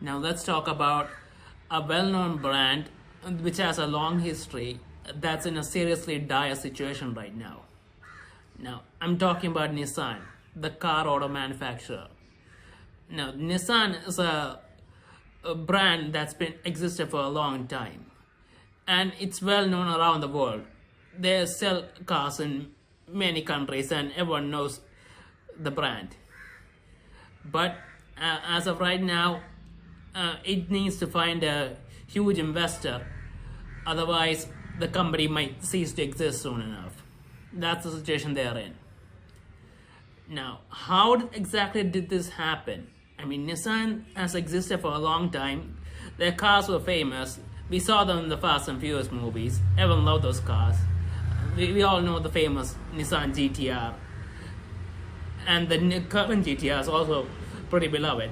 Now let's talk about a well-known brand which has a long history that's in a seriously dire situation right now. Now I'm talking about Nissan, the car auto manufacturer. Now Nissan is a brand that's been existed for a long time, and it's well known around the world. They sell cars in many countries and everyone knows the brand. But as of right now, it needs to find a huge investor, otherwise the company might cease to exist soon enough. That's the situation they're in. Now, how exactly did this happen? I mean, Nissan has existed for a long time. Their cars were famous. We saw them in the Fast and Furious movies. Everyone loved those cars. We all know the famous Nissan GTR. And the current GTR is also pretty beloved.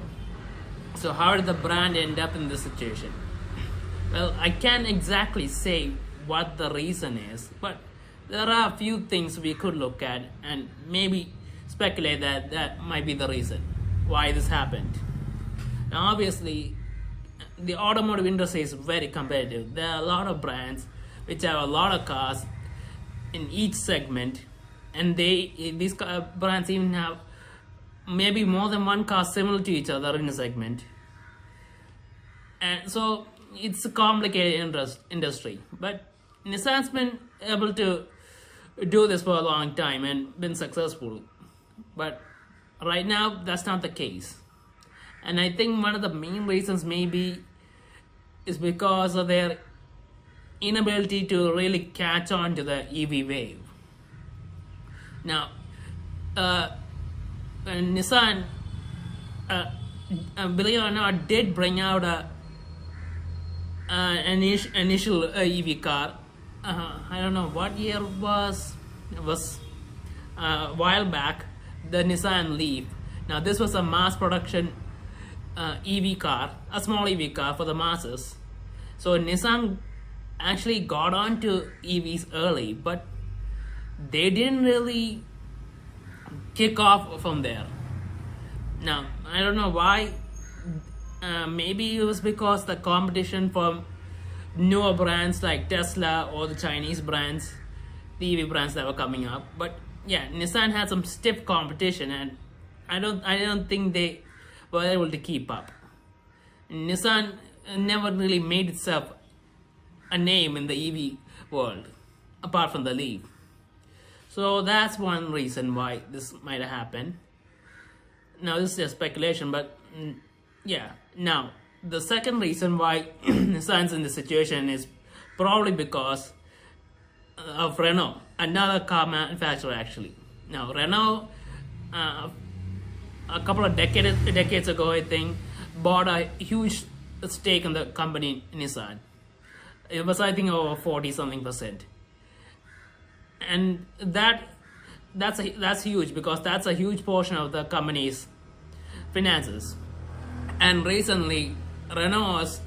So how did the brand end up in this situation? Well, I can't exactly say what the reason is, but there are a few things we could look at and maybe speculate that that might be the reason why this happened. Now, obviously, the automotive industry is very competitive. There are a lot of brands which have a lot of cars in each segment, and these brands even have maybe more than one car similar to each other in a segment. And so it's a complicated industry, but Nissan's been able to do this for a long time and been successful. But right now that's not the case, and I think one of the main reasons maybe is because of their inability to really catch on to the EV wave. Now, Nissan, believe it or not, did bring out an initial EV car. I don't know what year it was. It was a while back. The Nissan Leaf. Now this was a mass production EV car, a small EV car for the masses. So Nissan actually got onto EVs early, but they didn't really kick off from there. Now I don't know why. Maybe it was because the competition from newer brands like Tesla or the Chinese brands, the EV brands that were coming up. But yeah, Nissan had some stiff competition, and I don't think they were able to keep up. Nissan never really made itself a name in the EV world, apart from the Leaf. So that's one reason why this might have happened. Now this is just speculation, but yeah. Now the second reason why Nissan's in this situation is probably because of Renault, another car manufacturer actually. Now Renault, a couple of decades ago, I think, bought a huge stake in the company Nissan. It was, I think, over 40-something%, and that's huge because that's a huge portion of the company's finances. And recently, Renault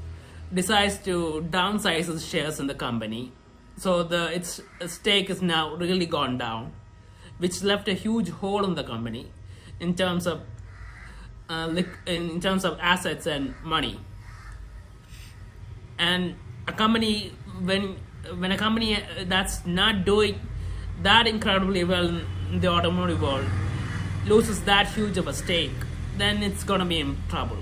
decides to downsize its shares in the company. So its stake is now really gone down, which left a huge hole in the company in terms of assets and money. And a company, when a company that's not doing that incredibly well in the automotive world loses that huge of a stake, then it's gonna be in trouble.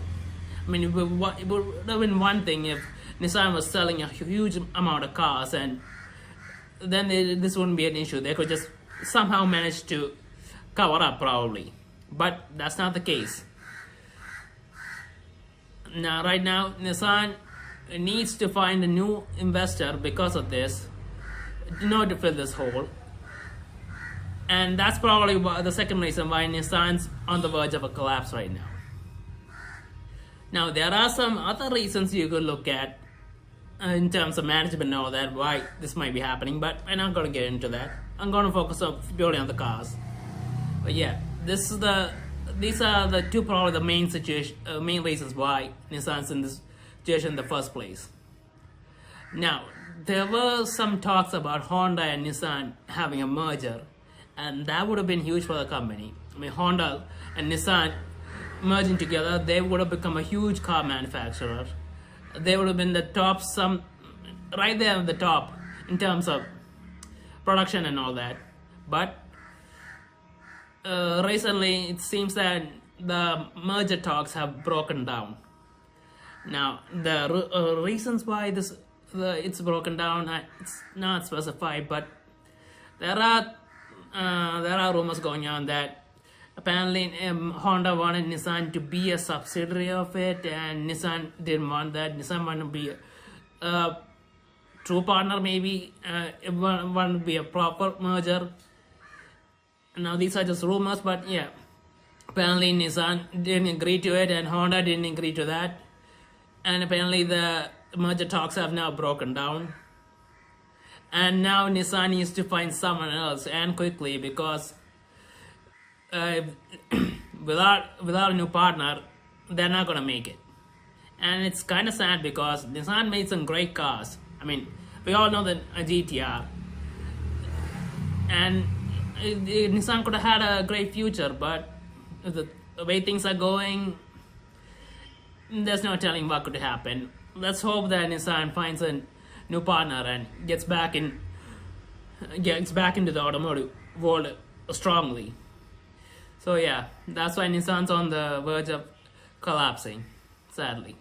I mean, it would have been one thing if Nissan was selling a huge amount of cars, and then this wouldn't be an issue. They could just somehow manage to cover up, probably. But that's not the case. Now, right now, Nissan needs to find a new investor because of this, in order to fill this hole. And that's probably the second reason why Nissan's on the verge of a collapse right now. Now, there are some other reasons you could look at in terms of management and all that, why this might be happening, but I'm not going to get into that. I'm going to focus purely on the cars. But yeah, these are the two probably the main reasons why Nissan's in this situation in the first place. Now, there were some talks about Honda and Nissan having a merger, and that would have been huge for the company. I mean, Honda and Nissan merging together, they would have become a huge car manufacturer. They would have been the top, right there at the top in terms of production and all that. But recently, it seems that the merger talks have broken down. Now, the reasons why it's broken down, it's not specified, but there are rumors going on that apparently Honda wanted Nissan to be a subsidiary of it, and Nissan didn't want that. Nissan wanted to be a true partner, maybe. It wanted to be a proper merger. Now these are just rumors, but yeah, apparently Nissan didn't agree to it, and Honda didn't agree to that. And apparently the merger talks have now broken down. And now Nissan needs to find someone else, and quickly, because without a new partner, they're not gonna make it. And it's kind of sad because Nissan made some great cars. I mean, we all know that a GTR, and Nissan could have had a great future, but the way things are going, there's no telling what could happen. Let's hope that Nissan finds a new partner and gets back into the automotive world strongly. So yeah, that's why Nissan's on the verge of collapsing, sadly.